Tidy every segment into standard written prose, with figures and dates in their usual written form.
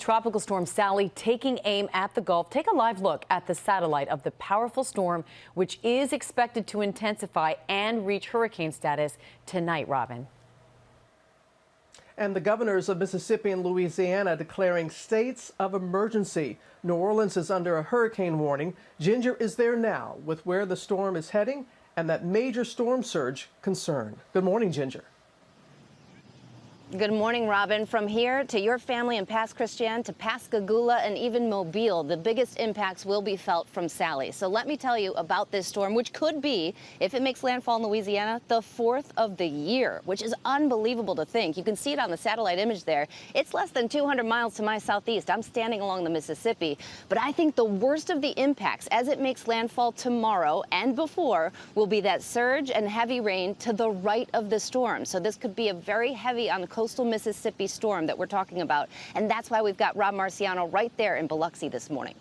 Tropical storm Sally taking aim at the Gulf. Take a live look at the satellite of the powerful storm, which is expected to intensify and reach hurricane status tonight, Robin. And the governors of Mississippi and Louisiana declaring states of emergency. New Orleans is under a hurricane warning. Ginger is there now with where the storm is heading and that major storm surge concern. Good morning, Ginger. Good morning, Robin. From here to your family in Pass Christian to Pascagoula and even Mobile, the biggest impacts will be felt from Sally. So let me tell you about this storm, which could be, if it makes landfall in Louisiana, the fourth of the year, which is unbelievable to think. You can see it on the satellite image there. It's less than 200 miles to my southeast. I'm standing along the Mississippi. But I think the worst of the impacts as it makes landfall tomorrow and before will be that surge and heavy rain to the right of the storm. So this could be a very heavy on the coastal Mississippi storm that we're talking about. And that's why we've got Rob Marciano right there in Biloxi this morning.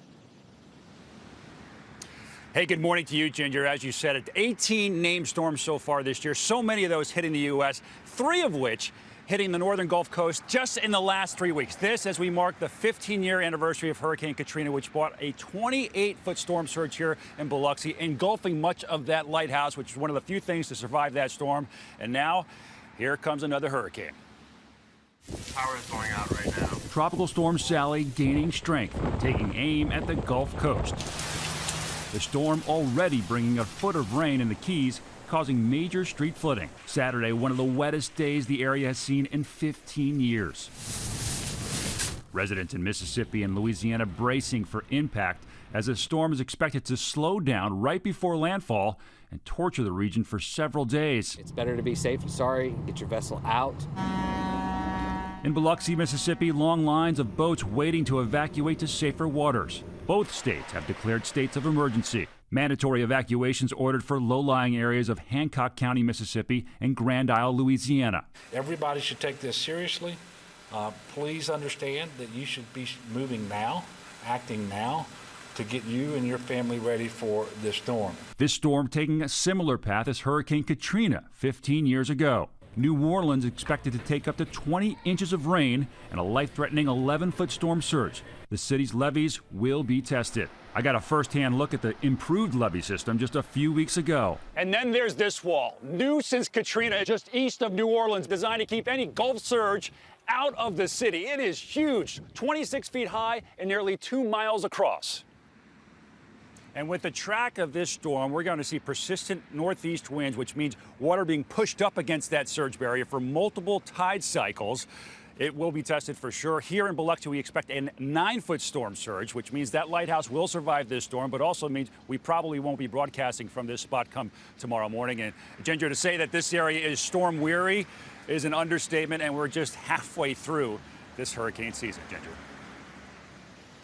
Hey, good morning to you, Ginger. As you said, 18 named storms so far this year, so many of those hitting the U.S., 3 of which hitting the northern Gulf Coast just in the last 3 weeks. This as we mark the 15-year anniversary of Hurricane Katrina, which brought a 28-foot storm surge here in Biloxi, engulfing much of that lighthouse, which is one of the few things to survive that storm. And now, here comes another hurricane. Power is going out right now. Tropical storm Sally gaining strength, taking aim at the Gulf Coast. The storm already bringing a foot of rain in the Keys, causing major street flooding. Saturday, one of the wettest days the area has seen in 15 years. Residents in Mississippi and Louisiana bracing for impact as the storm is expected to slow down right before landfall and torture the region for several days. It's better to be safe and sorry, get your vessel out. In Biloxi, Mississippi, long lines of boats waiting to evacuate to safer waters. Both states have declared states of emergency. Mandatory evacuations ordered for low-lying areas of Hancock County, Mississippi, and Grand Isle, Louisiana. Everybody should take this seriously. Please understand that you should be moving now, acting now, to get you and your family ready for this storm. This storm taking a similar path as Hurricane Katrina 15 years ago. New Orleans expected to take up to 20 inches of rain and a life-threatening 11-foot storm surge. The city's levees will be tested. I got a first-hand look at the improved levee system just a few weeks ago. And then there's this wall, new since Katrina, just east of New Orleans, designed to keep any Gulf surge out of the city. It is huge, 26 feet high and nearly 2 miles across. And with the track of this storm, we're going to see persistent northeast winds, which means water being pushed up against that surge barrier for multiple tide cycles. It will be tested for sure. Here in Biloxi, we expect a 9-foot storm surge, which means that lighthouse will survive this storm, but also means we probably won't be broadcasting from this spot come tomorrow morning. And Ginger, to say that this area is storm weary is an understatement, and we're just halfway through this hurricane season, Ginger.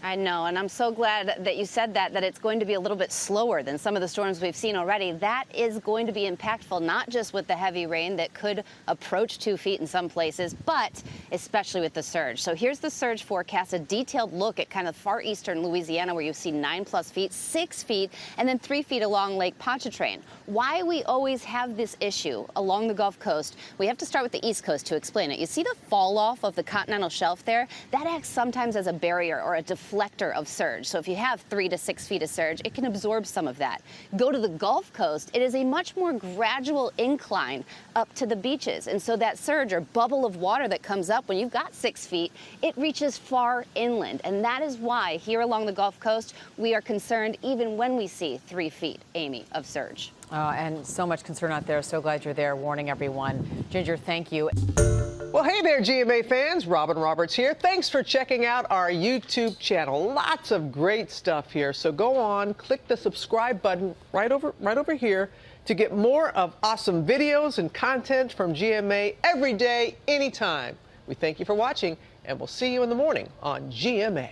I know, and I'm so glad that you said that it's going to be a little bit slower than some of the storms we've seen already. That is going to be impactful, not just with the heavy rain that could approach 2 feet in some places, but especially with the surge. So here's the surge forecast, a detailed look at kind of far eastern Louisiana where you see 9+ feet, 6 feet, and then 3 feet along Lake Pontchartrain. Why we always have this issue along the Gulf Coast, we have to start with the East Coast to explain it. You see the fall off of the continental shelf there? That acts sometimes as a barrier or a deflector of surge. So if you have 3 to 6 feet of surge, it can absorb some of that. Go to the Gulf Coast, it is a much more gradual incline up to the beaches. And so that surge or bubble of water that comes up when you've got 6 feet, it reaches far inland. And that is why here along the Gulf Coast, we are concerned even when we see 3 feet, Amy, of surge. And so much concern out there. So glad you're there warning everyone. Ginger, thank you. Well, hey there, GMA fans. Robin Roberts here. Thanks for checking out our YouTube channel. Lots of great stuff here. So go on, click the subscribe button right over here to get more of awesome videos and content from GMA every day, anytime. We thank you for watching, and we'll see you in the morning on GMA.